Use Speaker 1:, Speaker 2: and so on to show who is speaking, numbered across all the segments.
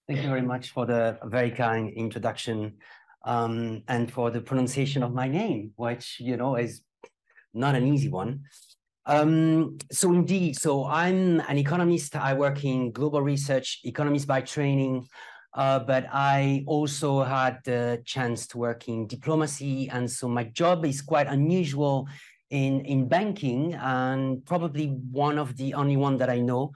Speaker 1: Thank you very much for the very kind introduction and for the pronunciation of my name, which, is not an easy one. So I'm an economist. I work in global research, economist by training, but I also had the chance to work in diplomacy. And so my job is quite unusual in banking, and probably one of the only one that I know,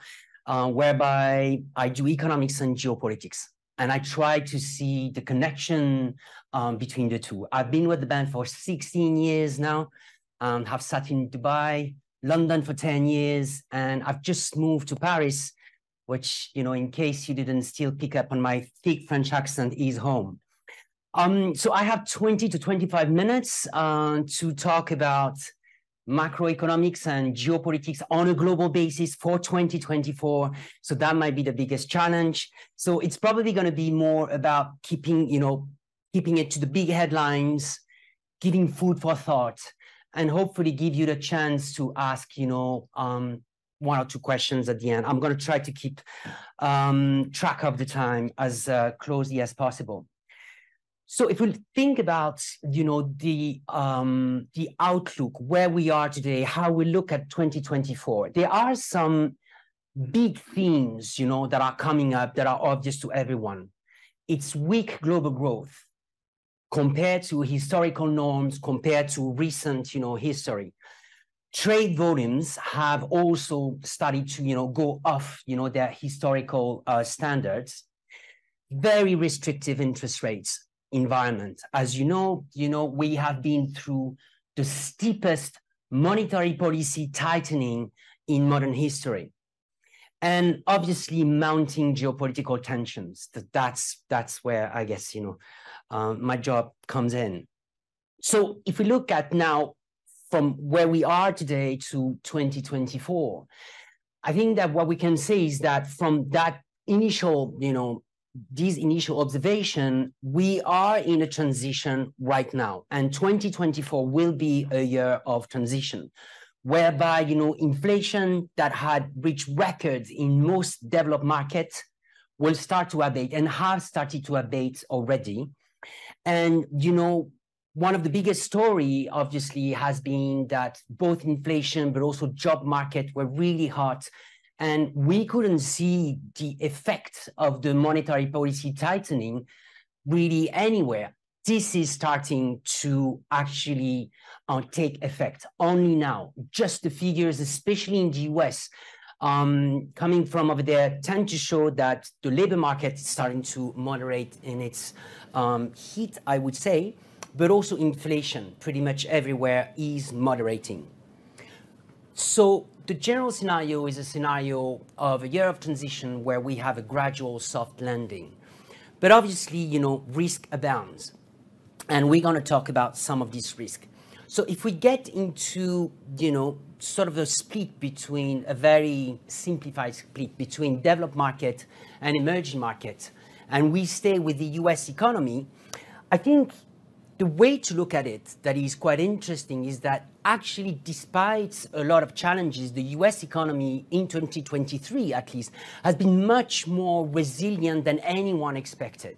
Speaker 1: whereby I do economics and geopolitics. And I try to see the connection between the two. I've been with the bank for 16 years now, have sat in Dubai, London for 10 years, and I've just moved to Paris, which, in case you didn't still pick up on my thick French accent, is home. So I have 20 to 25 minutes to talk about macroeconomics and geopolitics on a global basis for 2024. So that might be the biggest challenge. So it's probably going to be more about keeping it to the big headlines, giving food for thought, and hopefully give you the chance to ask, one or two questions at the end. I'm going to try to keep track of the time as closely as possible. So if we think about, the outlook, where we are today, how we look at 2024, there are some big themes, that are coming up that are obvious to everyone. It's weak global growth compared to historical norms, compared to recent, history. Trade volumes have also started to, go off, their historical standards. Very restrictive interest rates environment. As you know, we have been through the steepest monetary policy tightening in modern history. And obviously mounting geopolitical tensions. That's where I guess, my job comes in. So if we look at now from where we are today to 2024, I think that what we can say is that from that initial, these initial observation, we are in a transition right now, and 2024 will be a year of transition, whereby, inflation that had reached records in most developed markets will start to abate and have started to abate already. And, one of the biggest story, obviously, has been that both inflation but also job market were really hot. And we couldn't see the effect of the monetary policy tightening really anywhere. This is starting to actually take effect only now. Just the figures, especially in the US, coming from over there, tend to show that the labor market is starting to moderate in its heat, I would say, but also inflation pretty much everywhere is moderating. So the general scenario is a scenario of a year of transition where we have a gradual soft landing. But obviously, risk abounds. And we're going to talk about some of these risks. So if we get into, sort of a split between a very simplified split between developed market and emerging market, and we stay with the US economy, I think the way to look at it that is quite interesting is that actually, despite a lot of challenges, the US economy in 2023, at least, has been much more resilient than anyone expected.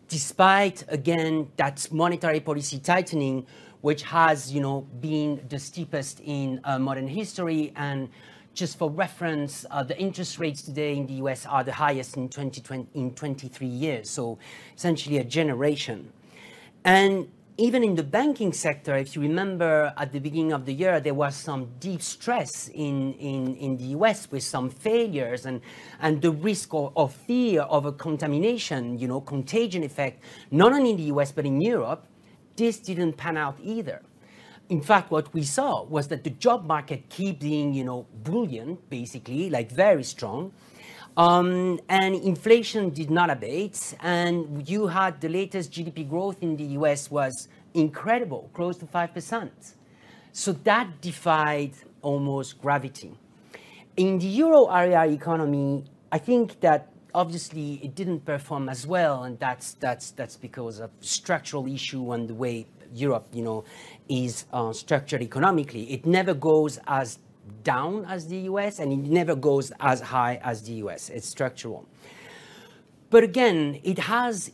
Speaker 1: Despite, again, that monetary policy tightening, which has, been the steepest in modern history. And just for reference, the interest rates today in the US are the highest in 23 years. So essentially a generation. And even in the banking sector, if you remember at the beginning of the year, there was some deep stress in the US with some failures and the risk or fear of a contamination, contagion effect, not only in the US, but in Europe. This didn't pan out either. In fact, what we saw was that the job market kept being, brilliant, basically, like very strong. And inflation did not abate, and you had the latest GDP growth in the US was incredible, close to 5%. So that defied almost gravity. In the euro area economy, I think that obviously it didn't perform as well, and that's because of structural issue and the way Europe, is structured economically. It never goes as down as the US, and it never goes as high as the US. It's structural. But again, it has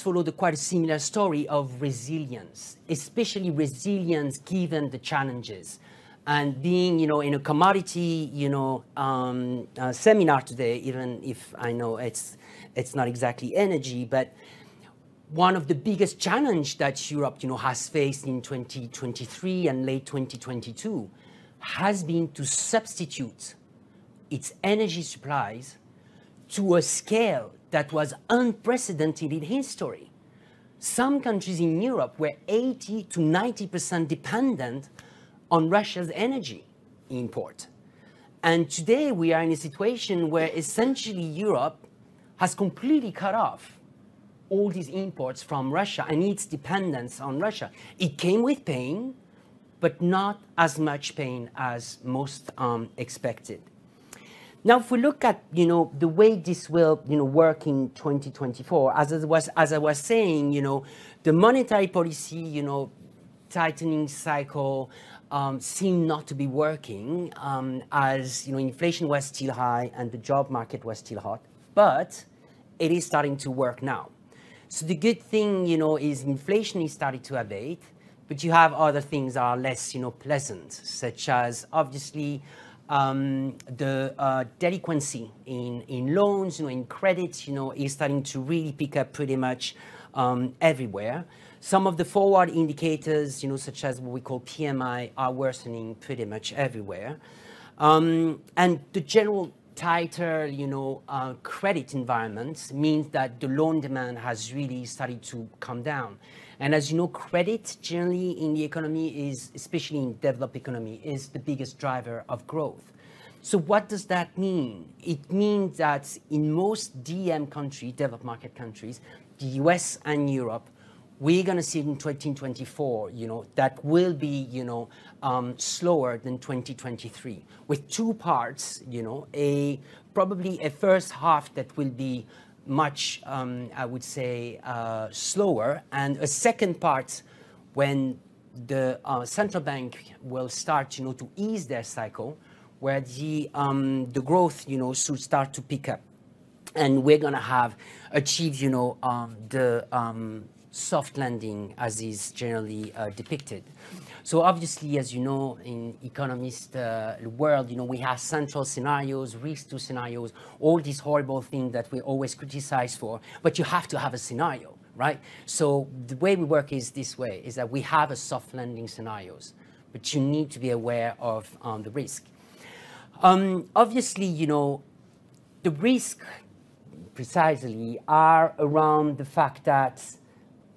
Speaker 1: followed quite a similar story of resilience, especially resilience given the challenges. And being, in a commodity, seminar today, even if I know it's not exactly energy, but one of the biggest challenge that Europe, has faced in 2023 and late 2022 has been to substitute its energy supplies to a scale that was unprecedented in history. Some countries in Europe were 80 to 90% dependent on Russia's energy import. And today we are in a situation where essentially Europe has completely cut off all these imports from Russia and its dependence on Russia. It came with pain, but not as much pain as most expected. Now, if we look at the way this will work in 2024, as I was saying, the monetary policy tightening cycle seemed not to be working, as inflation was still high and the job market was still hot, but it is starting to work now. So the good thing is inflation is starting to abate, but you have other things that are less pleasant, such as obviously the delinquency in loans, in credits, is starting to really pick up pretty much everywhere. Some of the forward indicators, such as what we call PMI, are worsening pretty much everywhere. And the general tighter, credit environment means that the loan demand has really started to come down. And as you know, credit generally in the economy is, especially in developed economy, is the biggest driver of growth. So what does that mean? It means that in most DM countries, developed market countries, the US and Europe, we're going to see in 2024, that will be, slower than 2023, with two parts, probably a first half that will be much, I would say, slower, and a second part when the central bank will start, to ease their cycle, where the growth, should start to pick up, and we're going to have achieved, the soft landing as is generally depicted. So obviously, as you know, in economist world, we have central scenarios, risk to scenarios, all these horrible things that we always criticize for, but you have to have a scenario, right? So the way we work is this way, is that we have a soft landing scenarios, but you need to be aware of the risk. Obviously, the risk precisely are around the fact that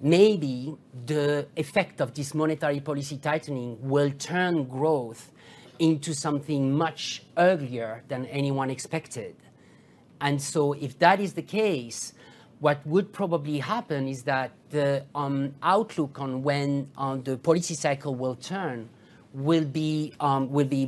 Speaker 1: maybe the effect of this monetary policy tightening will turn growth into something much uglier than anyone expected. And so if that is the case, what would probably happen is that the outlook on when the policy cycle will turn will be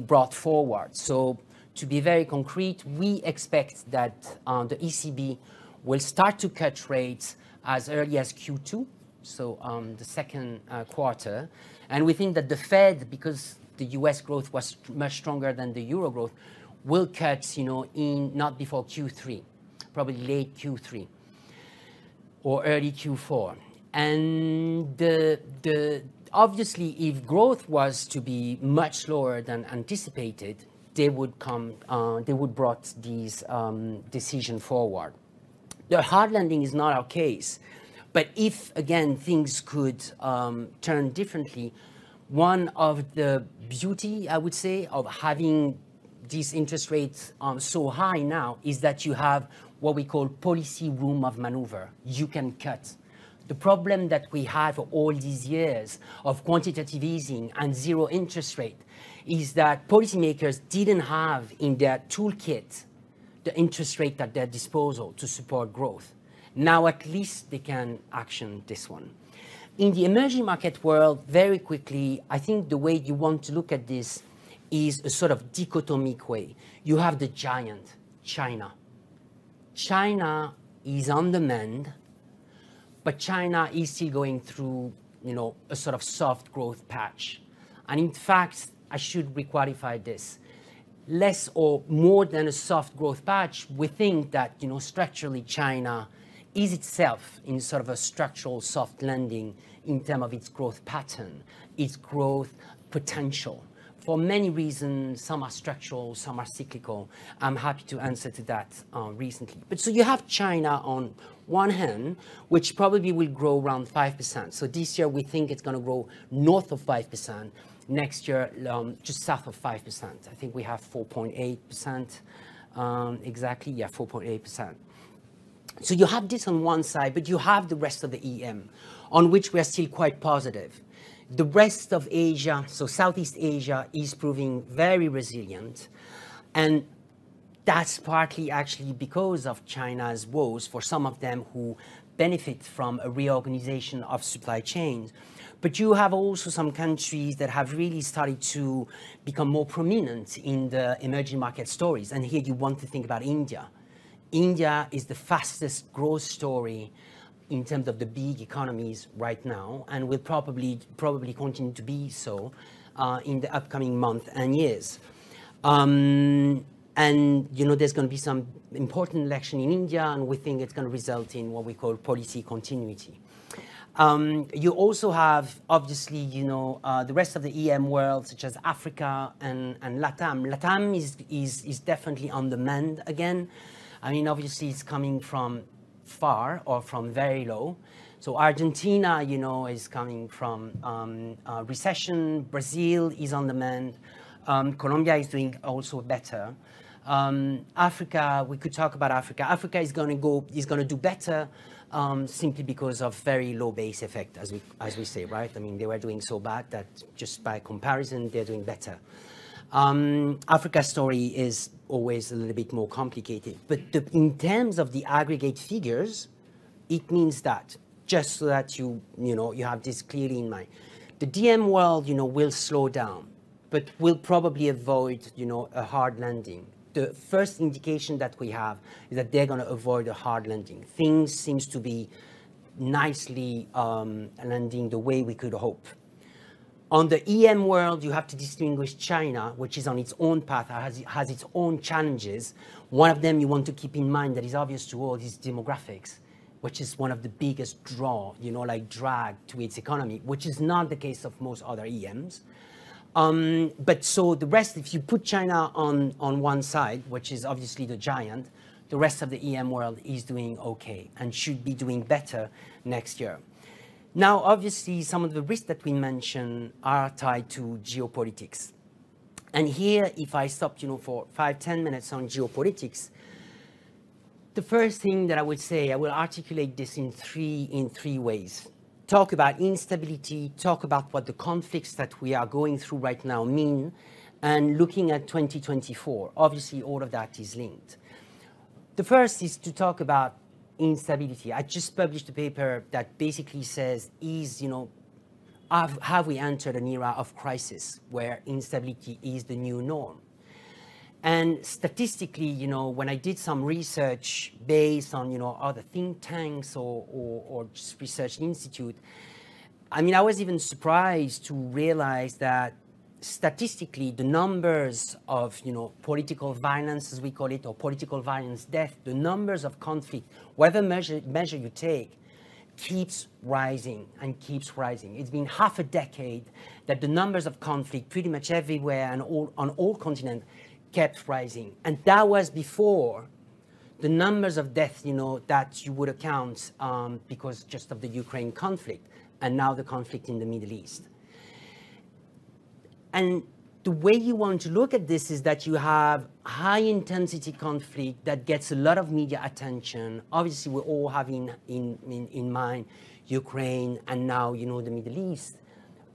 Speaker 1: brought forward. So to be very concrete, we expect that the ECB will start to cut rates as early as Q2, so the second quarter. And we think that the Fed, because the US growth was much stronger than the Euro growth, will cut, in not before Q3, probably late Q3 or early Q4. And obviously, if growth was to be much slower than anticipated, they would brought these decision forward. The hard landing is not our case. But if, again, things could turn differently, one of the beauty, I would say, of having these interest rates so high now is that you have what we call policy room of maneuver. You can cut. The problem that we had for all these years of quantitative easing and zero interest rate is that policymakers didn't have in their toolkit the interest rate at their disposal to support growth. Now at least they can action this one. In the emerging market world, very quickly, I think the way you want to look at this is a sort of dichotomic way. You have the giant, China. China is on the mend, but China is still going through, a sort of soft growth patch. And in fact, I should requalify this. Less or more than a soft growth patch, we think that, structurally China is itself in sort of a structural soft landing in terms of its growth pattern, its growth potential. For many reasons, some are structural, some are cyclical. I'm happy to answer to that recently. But so you have China on one hand, which probably will grow around 5%. So this year we think it's going to grow north of 5%. Next year, just south of 5%. I think we have 4.8% exactly. Yeah, 4.8%. So you have this on one side, but you have the rest of the EM, on which we are still quite positive. The rest of Asia, so Southeast Asia, is proving very resilient. And that's partly actually because of China's woes for some of them who benefit from a reorganization of supply chains. But you have also some countries that have really started to become more prominent in the emerging market stories. And here you want to think about India. India is the fastest growth story in terms of the big economies right now, and will probably continue to be so in the upcoming months and years. And you know, there's going to be some important election in India, and we think it's going to result in what we call policy continuity. You also have, obviously, you know, the rest of the EM world, such as Africa and LATAM. LATAM is definitely on the mend again. I mean, obviously, it's coming from far or from very low. So Argentina, you know, is coming from recession. Brazil is on the mend. Colombia is doing also better. Africa, we could talk about Africa. Africa is going to do better simply because of very low base effect, as we say, right? I mean, they were doing so bad that just by comparison, they're doing better. Africa's story is always a little bit more complicated, but in terms of the aggregate figures, it means that, just so that you have this clearly in mind, the DM world, you know, will slow down, but will probably avoid, you know, a hard landing. The first indication that we have is that they're going to avoid a hard landing. Things seems to be nicely landing the way we could hope. On the EM world, you have to distinguish China, which is on its own path, has its own challenges. One of them you want to keep in mind that is obvious to all is demographics, which is one of the biggest draw, you know, like drag to its economy, which is not the case of most other EMs. But so the rest, if you put China on one side, which is obviously the giant, the rest of the EM world is doing okay and should be doing better next year. Now, obviously, some of the risks that we mentioned are tied to geopolitics. And here, if I stop, you know, for 5-10 minutes on geopolitics, the first thing that I would say, I will articulate this in three ways. Talk about instability, talk about what the conflicts that we are going through right now mean, and looking at 2024. Obviously, all of that is linked. The first is to talk about instability. I just published a paper that basically says, have we entered an era of crisis where instability is the new norm? And statistically, you know, when I did some research based on, you know, other think tanks or just research institute, I mean, I was even surprised to realize that statistically, the numbers of, you know, political violence, as we call it, or political violence death, the numbers of conflict, whatever measure you take, keeps rising and keeps rising. It's been half a decade that the numbers of conflict pretty much everywhere and on all continents kept rising. And that was before the numbers of deaths, you know, that you would account because just of the Ukraine conflict and now the conflict in the Middle East. And the way you want to look at this is that you have high intensity conflict that gets a lot of media attention. Obviously, we all have in mind Ukraine and now, you know, the Middle East.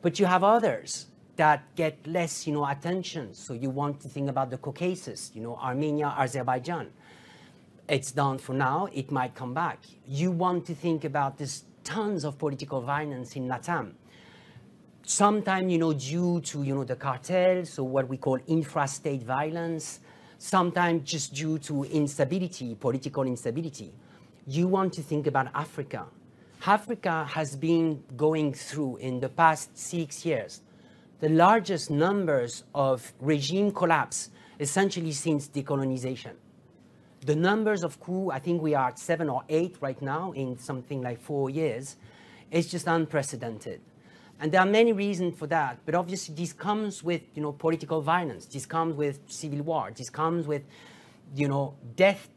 Speaker 1: But you have others that get less, you know, attention. So you want to think about the Caucasus, you know, Armenia, Azerbaijan. It's done for now. It might come back. You want to think about this tons of political violence in LATAM. Sometimes, you know, due to, you know, the cartels, so what we call infra-state violence, sometimes just due to instability, political instability. You want to think about Africa. Africa has been going through, in the past 6 years, the largest numbers of regime collapse, essentially since decolonization. The numbers of coups, I think we are at 7 or 8 right now in something like 4 years. It's just unprecedented. And there are many reasons for that, but obviously this comes with, political violence. This comes with civil war. This comes with, death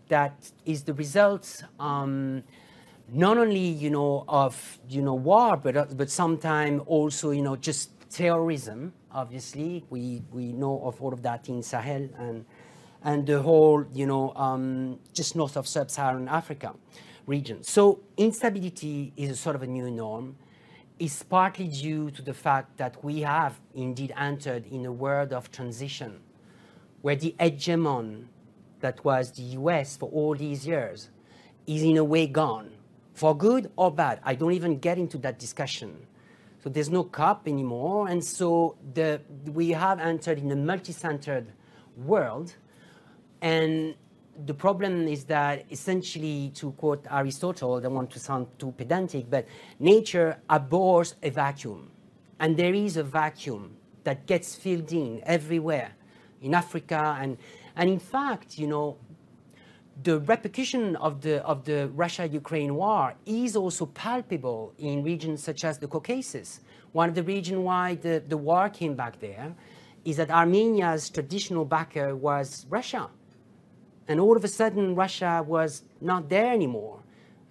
Speaker 1: that is the result not only, of, war, but sometimes also, just terrorism. Obviously, we know of all of that in Sahel and the whole, just north of sub-Saharan Africa region. So instability is a sort of a new norm. It's partly due to the fact that we have indeed entered in a world of transition, where the hegemon that was the US for all these years is in a way gone, for good or bad. I don't even get into that discussion. So there's no COP anymore, and so we have entered in a multi-centered world. And the problem is that essentially, to quote Aristotle, I don't want to sound too pedantic, but nature abhors a vacuum. And there is a vacuum that gets filled in everywhere, in Africa. And in fact, the repercussion of the Russia-Ukraine war is also palpable in regions such as the Caucasus. One of the reasons why the war came back there is that Armenia's traditional backer was Russia. And all of a sudden, Russia was not there anymore.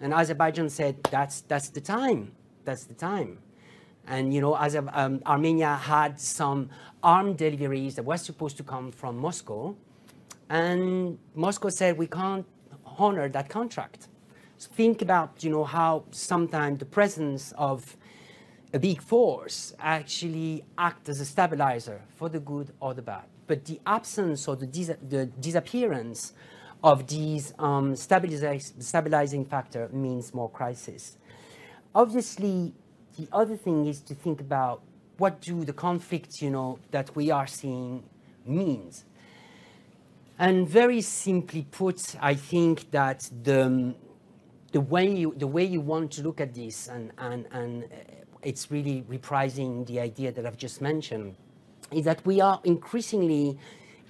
Speaker 1: And Azerbaijan said, that's the time. That's the time. And, as Armenia had some armed deliveries that were supposed to come from Moscow. And Moscow said, we can't honor that contract. So think about, how sometimes the presence of a big force actually acts as a stabilizer for the good or the bad. But the absence or the disappearance of these stabilizing factor means more crisis. Obviously, the other thing is to think about what do the conflicts, that we are seeing means. And very simply put, I think that the way you want to look at this, and it's really reprising the idea that I've just mentioned, is that we are increasingly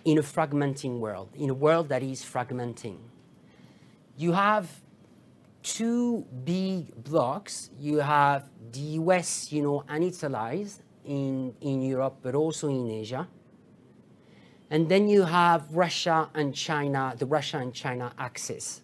Speaker 1: in a fragmenting world, in a world that is fragmenting. You have two big blocks. You have the US, and its allies in Europe, but also in Asia. And then you have Russia and China, the Russia and China axis.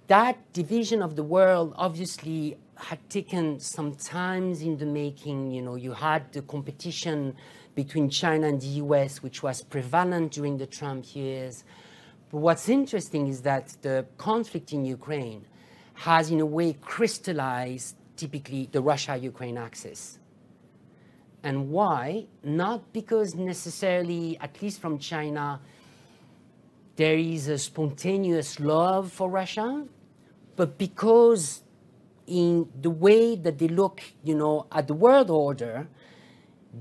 Speaker 1: That division of the world obviously had taken some time in the making. You had the competition between China and the US, which was prevalent during the Trump years. But what's interesting is that the conflict in Ukraine has, in a way, crystallized typically the Russia-Ukraine axis. And why? Not because necessarily, at least from China, there is a spontaneous love for Russia, but because in the way that they look, at the world order,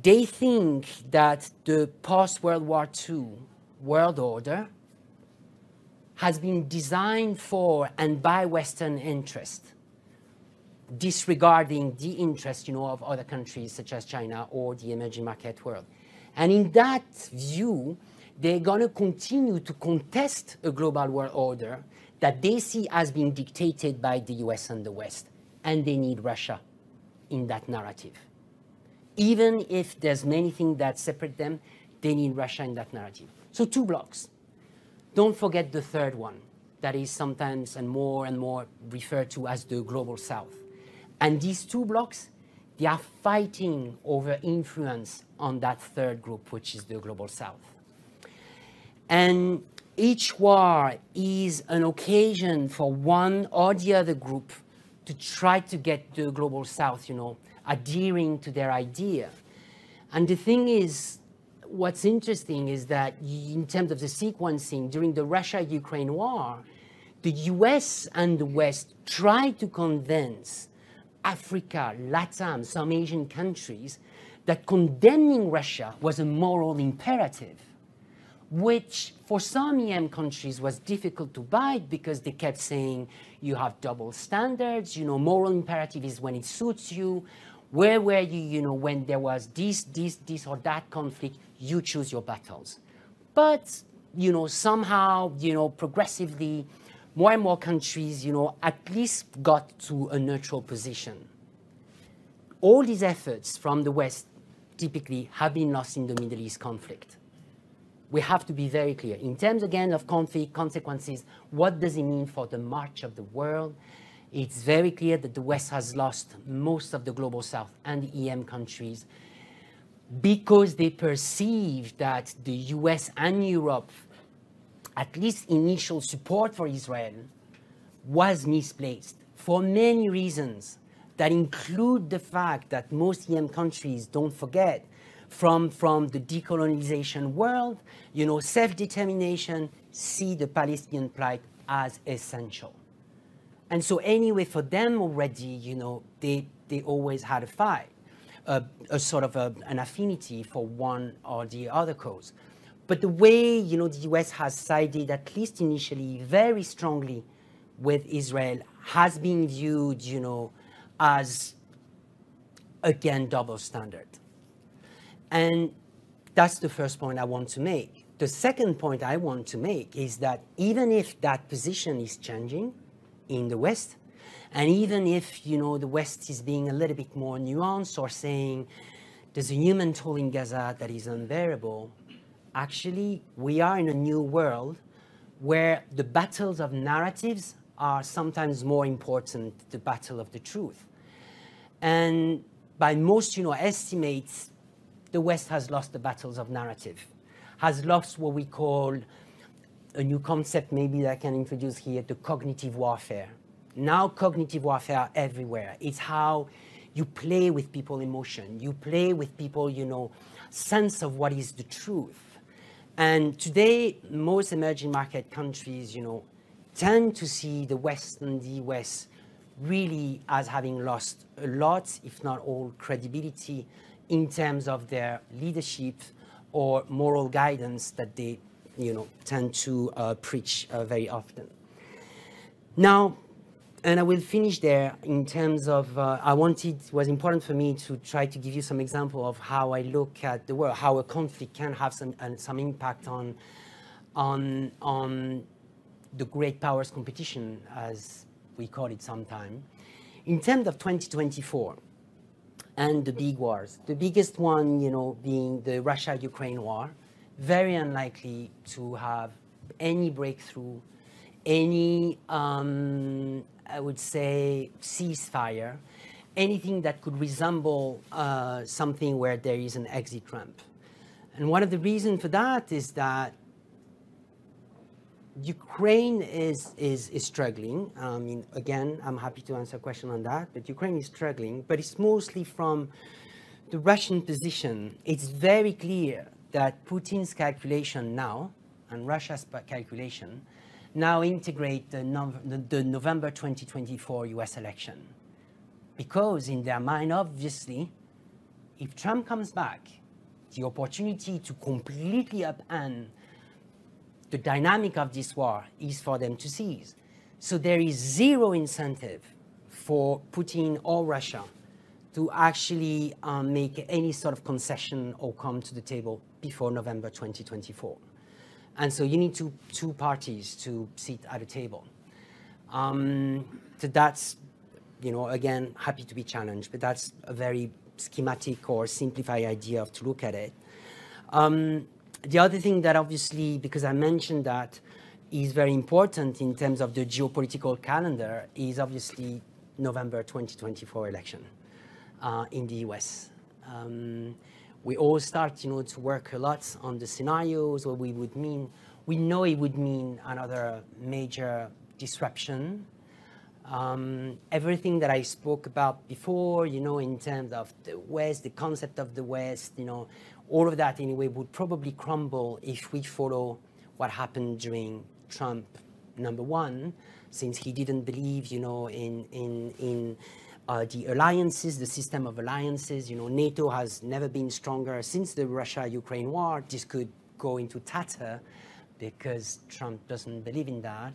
Speaker 1: they think that the post-World War II world order has been designed for and by Western interest, disregarding the interest, of other countries such as China or the emerging market world. And in that view, they're going to continue to contest a global world order that they see as being dictated by the US and the West. And they need Russia in that narrative. Even if there's many things that separate them, they need Russia in that narrative. So two blocks. Don't forget the third one, that is sometimes and more referred to as the global South. And these two blocks, they are fighting over influence on that third group, which is the global South. And each war is an occasion for one or the other group to try to get the global South, adhering to their idea. And the thing is, what's interesting is that in terms of the sequencing, during the Russia-Ukraine war, the US and the West tried to convince Africa, LATAM, some Asian countries, that condemning Russia was a moral imperative, which for some EM countries was difficult to bite because they kept saying, you have double standards, moral imperative is when it suits you. Where were you, when there was this or that conflict, you choose your battles. But somehow, progressively, more and more countries, at least got to a neutral position. All these efforts from the West typically have been lost in the Middle East conflict. We have to be very clear. In terms, again, of conflict consequences, what does it mean for the march of the world? It's very clear that the West has lost most of the Global South and the EM countries because they perceive that the US and Europe, at least initial support for Israel, was misplaced for many reasons that include the fact that most EM countries, don't forget, from the decolonization world, self-determination, see the Palestinian plight as essential. And so anyway, for them already, they always had a fight, a sort of an affinity for one or the other cause. But the way, the US has sided, at least initially, very strongly with Israel has been viewed, as, again, double standard. And that's the first point I want to make. The second point I want to make is that even if that position is changing in the West, and even if, the West is being a little bit more nuanced or saying there's a human toll in Gaza that is unbearable, actually, we are in a new world where the battles of narratives are sometimes more important than the battle of the truth. And by most, estimates, the West has lost the battles of narrative, has lost what we call a new concept maybe that I can introduce here, the cognitive warfare. Now cognitive warfare everywhere. It's how you play with people's emotion. You play with people, sense of what is the truth. And today, most emerging market countries, tend to see the West and the US really as having lost a lot, if not all, credibility in terms of their leadership or moral guidance that they, tend to preach very often. Now, and I will finish there in terms of, it was important for me to try to give you some example of how I look at the world, how a conflict can have some impact on the great powers competition, as we call it sometime. In terms of 2024 and the big wars, the biggest one, being the Russia-Ukraine war, very unlikely to have any breakthrough, any, I would say, ceasefire, anything that could resemble something where there is an exit ramp. And one of the reasons for that is that Ukraine is struggling. I mean, again, I'm happy to answer a question on that, but Ukraine is struggling, but it's mostly from the Russian position. It's very clear that Putin's calculation now, and Russia's calculation, now integrate the November 2024 US election. Because in their mind, obviously, if Trump comes back, the opportunity to completely upend the dynamic of this war is for them to seize. So there is zero incentive for Putin or Russia to actually make any sort of concession or come to the table before November 2024. And so you need two parties to sit at a table. So that's, again, happy to be challenged, but that's a very schematic or simplified idea to look at it. The other thing that obviously, because I mentioned that, is very important in terms of the geopolitical calendar is obviously November 2024 election in the US. We all start, to work a lot on the scenarios, what we would mean. We know it would mean another major disruption. Everything that I spoke about before, in terms of the West, the concept of the West, all of that anyway would probably crumble if we follow what happened during Trump, number one, since he didn't believe, in the alliances, the system of alliances. NATO has never been stronger since the Russia-Ukraine war. This could go into tatter because Trump doesn't believe in that.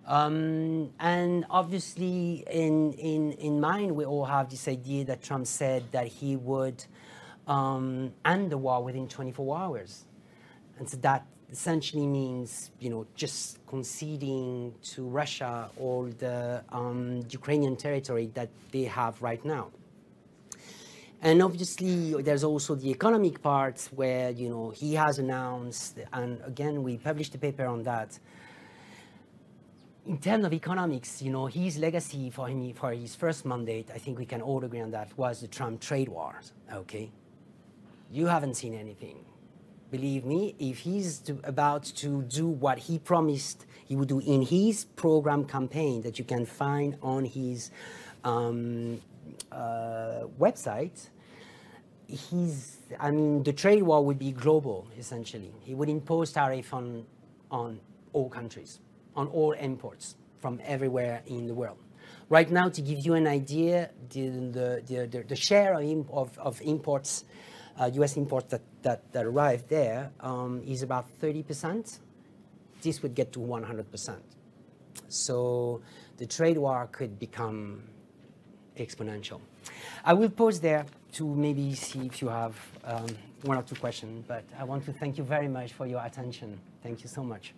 Speaker 1: And obviously, in mind, we all have this idea that Trump said that he would end the war within 24 hours. And so that essentially means, just conceding to Russia all the Ukrainian territory that they have right now. And obviously, there's also the economic part where, he has announced, and again, we published a paper on that. In terms of economics, his legacy for his first mandate, I think we can all agree on that, was the Trump trade wars, okay? You haven't seen anything. Believe me, if he's about to do what he promised he would do in his program campaign that you can find on his website, the trade war would be global, essentially. He would impose tariff on all countries, on all imports from everywhere in the world. Right now, to give you an idea, the share of imports, U.S. imports that arrive there is about 30%. This would get to 100%. So the trade war could become exponential. I will pause there to maybe see if you have one or two questions, but I want to thank you very much for your attention. Thank you so much.